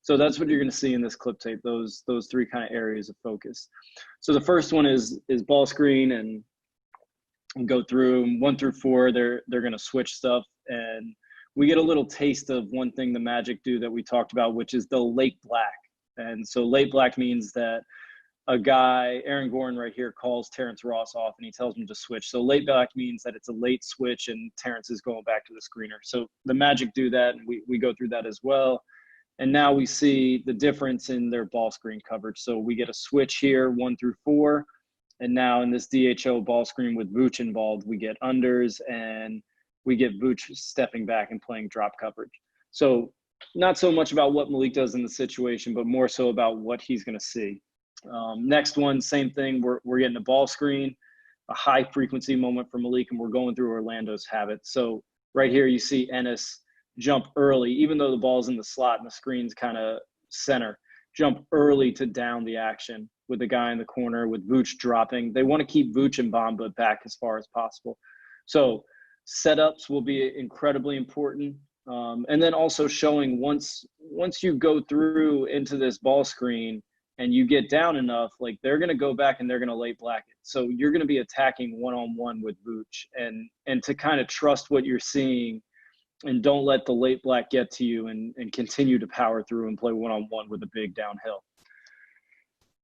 So that's what you're going to see in this clip tape, those three kind of areas of focus. So the first one is ball screen, and go through 1 through 4. They're going to switch stuff, and we get a little taste of one thing the Magic do that we talked about, which is the late black. And so late black means that a guy, Aaron Gordon right here, calls Terrence Ross off and he tells him to switch. So late black means that it's a late switch and Terrence is going back to the screener. So the Magic do that, and we go through that as well. And now we see the difference in their ball screen coverage. So we get a switch here, 1 through 4. And now in this DHO ball screen with Vooch involved, we get unders, and we get Vooch stepping back and playing drop coverage. So not so much about what Malik does in the situation, but more so about what he's going to see. Next one, same thing. We're getting a ball screen, a high frequency moment for Malik, and we're going through Orlando's habit. So right here, you see Ennis jump early, even though the ball's in the slot and the screen's kind of center, jump early to down the action with the guy in the corner, with Vooch dropping. They want to keep Vooch and Bamba back as far as possible. So setups will be incredibly important. And then also showing once you go through into this ball screen and you get down enough, like they're going to go back and they're going to late black it. So you're going to be attacking one-on-one with Vooch, and to kind of trust what you're seeing and don't let the late black get to you, and continue to power through and play one-on-one with a big downhill.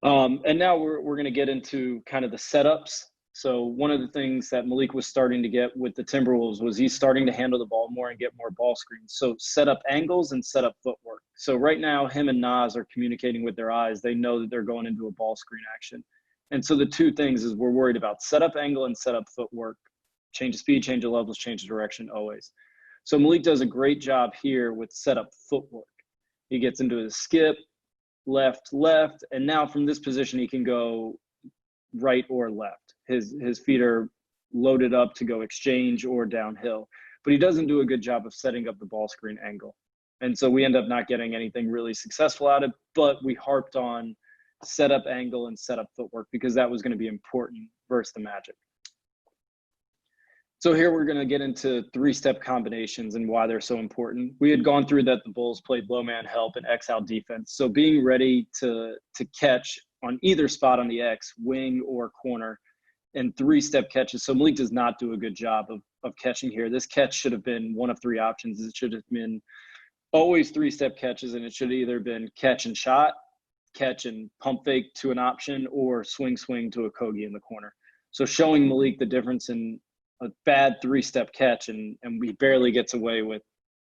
And now we're going to get into kind of the setups. So one of the things that Malik was starting to get with the Timberwolves was he's starting to handle the ball more and get more ball screens. So set up angles and set up footwork. So right now, him and Naz are communicating with their eyes. They know that they're going into a ball screen action. And so the two things is we're worried about setup angle and setup footwork. Change of speed, change of levels, change of direction always. So Malik does a great job here with setup footwork. He gets into his skip, left, and now from this position he can go right or left. His feet are loaded up to go exchange or downhill, but he doesn't do a good job of setting up the ball screen angle. And so we end up not getting anything really successful out of it, but we harped on setup angle and setup footwork because that was going to be important versus the Magic. So here we're going to get into 3-step combinations and why they're so important. We had gone through that the Bulls played low man help and X out defense. So being ready to catch on either spot on the X, wing or corner, and 3-step catches. So Malik does not do a good job of catching here. This catch should have been one of 3 options. It should have been always 3-step catches, and it should have either been catch and shot, catch and pump fake to an option, or swing to a Kogi in the corner. So showing Malik the difference in a bad 3-step catch, and we barely gets away with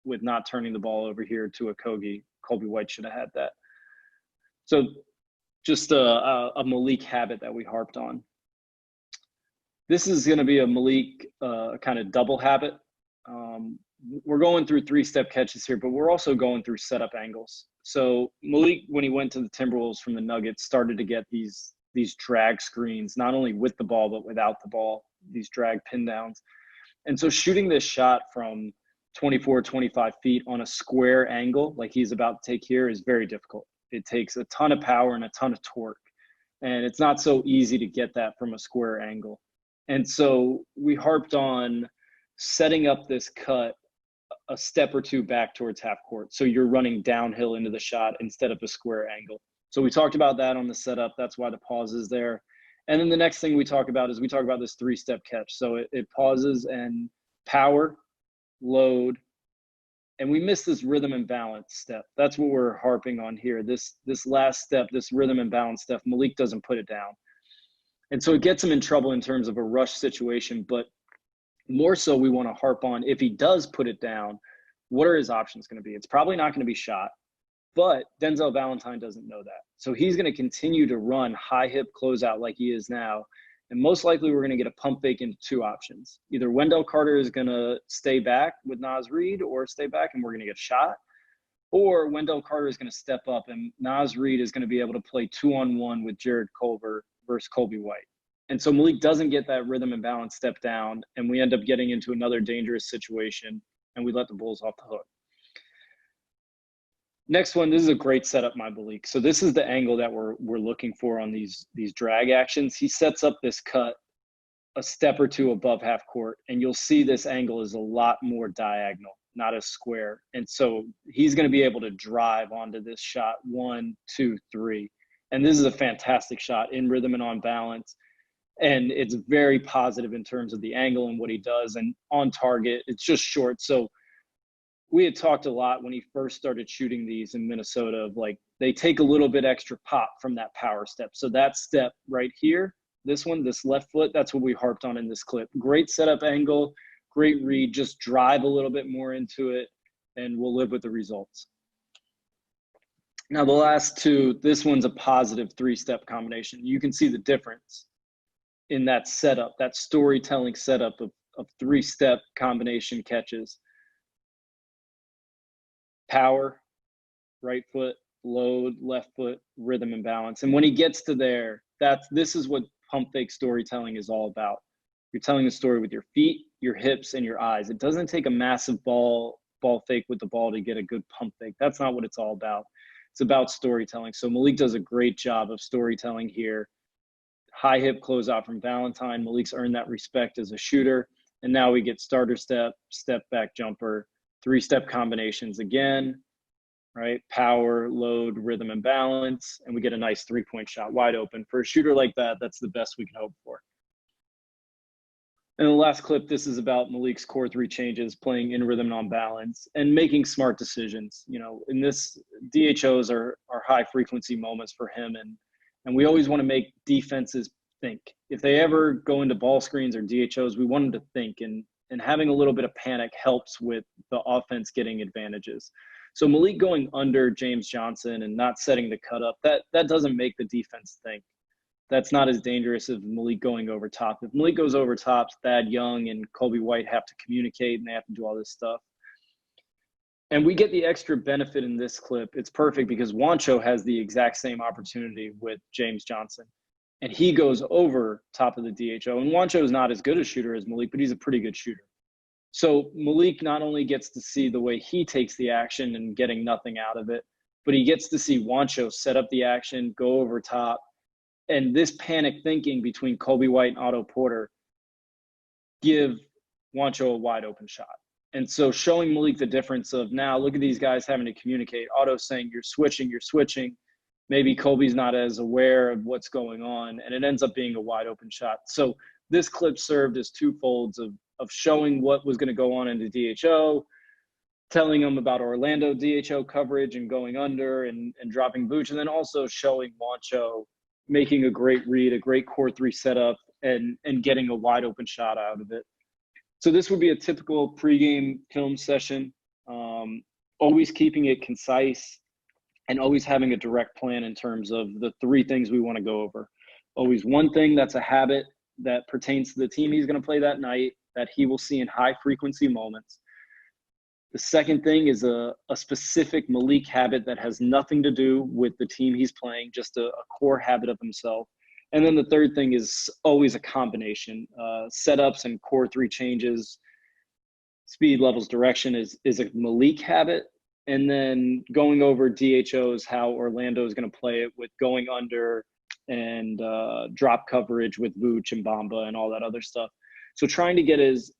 not turning the ball over here to a Kogi. Colby White should have had that. So just a Malik habit that we harped on. This is going to be a Malik kind of double habit. We're going through 3-step catches here, but we're also going through setup angles. So Malik, when he went to the Timberwolves from the Nuggets, started to get these drag screens, not only with the ball, but without the ball, these drag pin downs. And so shooting this shot from 24, 25 feet on a square angle, like he's about to take here, is very difficult. It takes a ton of power and a ton of torque. And it's not so easy to get that from a square angle. And so we harped on setting up this cut a step or 2 back towards half court. So you're running downhill into the shot instead of a square angle. So we talked about that on the setup. That's why the pause is there. And then the next thing we talk about is we talk about this 3-step catch. So it pauses and power, load, and we miss this rhythm and balance step. That's what we're harping on here. This last step, this rhythm and balance step, Malik doesn't put it down. And so it gets him in trouble in terms of a rush situation, but more so we want to harp on if he does put it down, what are his options going to be? It's probably not going to be shot, but Denzel Valentine doesn't know that. So he's going to continue to run high hip closeout like he is now. And most likely we're going to get a pump fake into 2 options. Either Wendell Carter is going to stay back with Naz Reid or stay back and we're going to get shot, or Wendell Carter is going to step up and Naz Reid is going to be able to play 2-on-1 with Jared Culver versus Colby White. And so Malik doesn't get that rhythm and balance step down, and we end up getting into another dangerous situation, and we let the Bulls off the hook. Next one, this is a great setup by Malik. So this is the angle that we're looking for on these drag actions. He sets up this cut a step or 2 above half court, and you'll see this angle is a lot more diagonal. not as square. And so he's going to be able to drive onto this shot 1, 2, 3. And this is a fantastic shot in rhythm and on balance. And it's very positive in terms of the angle and what he does. And on target, it's just short. So we had talked a lot when he first started shooting these in Minnesota of like, they take a little bit extra pop from that power step. So that step right here, this one, this left foot, that's what we harped on in this clip. Great setup angle, great read, just drive a little bit more into it, and we'll live with the results. Now the last two, this one's a positive 3-step combination. You can see the difference in that setup, that storytelling setup of 3-step combination catches. Power, right foot, load, left foot, rhythm and balance. And when he gets to there, this is what pump fake storytelling is all about. You're telling a story with your feet, your hips, and your eyes. It doesn't take a massive ball fake with the ball to get a good pump fake. That's not what it's all about. It's about storytelling. So Malik does a great job of storytelling here. High hip closeout from Valentine. Malik's earned that respect as a shooter. And now we get starter step, step back jumper, 3-step combinations again, right? Power, load, rhythm, and balance. And we get a nice 3-point shot wide open. For a shooter like that, that's the best we can hope for. And the last clip, this is about Malik's core 3 changes, playing in rhythm and on balance, and making smart decisions. You know, in this, DHOs are high frequency moments for him. And we always want to make defenses think. If they ever go into ball screens or DHOs, we want them to think. And having a little bit of panic helps with the offense getting advantages. So Malik going under James Johnson and not setting the cut up, that doesn't make the defense think. That's not as dangerous as Malik going over top. If Malik goes over top, Thad Young and Colby White have to communicate and they have to do all this stuff. And we get the extra benefit in this clip. It's perfect because Juancho has the exact same opportunity with James Johnson. And he goes over top of the DHO. And Juancho is not as good a shooter as Malik, but he's a pretty good shooter. So Malik not only gets to see the way he takes the action and getting nothing out of it, but he gets to see Juancho set up the action, go over top. And this panic thinking between Colby White and Otto Porter give Juancho a wide open shot. And so showing Malik the difference of now, look at these guys having to communicate. Otto's saying, you're switching. Maybe Colby's not as aware of what's going on, and it ends up being a wide open shot. So this clip served as 2 folds of showing what was going to go on in the DHO, telling them about Orlando DHO coverage and going under and dropping Vooch, and then also showing Juancho making a great read, a great core 3 setup, and getting a wide open shot out of it. So this would be a typical pregame film session, always keeping it concise and always having a direct plan in terms of the 3 things we want to go over. Always one thing that's a habit that pertains to the team he's going to play that night that he will see in high frequency moments. The second thing is a specific Malik habit that has nothing to do with the team he's playing, just a core habit of himself. And then the third thing is always a combination. Setups and core 3 changes, speed, levels, direction is a Malik habit. And then going over DHOs, how Orlando is going to play it with going under and drop coverage with Vooch and Bamba and all that other stuff. So trying to get as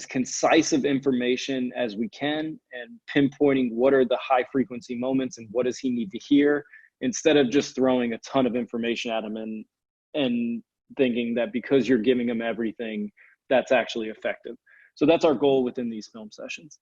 concise of information as we can and pinpointing what are the high frequency moments and what does he need to hear, instead of just throwing a ton of information at him and thinking that because you're giving him everything, that's actually effective. So that's our goal within these film sessions.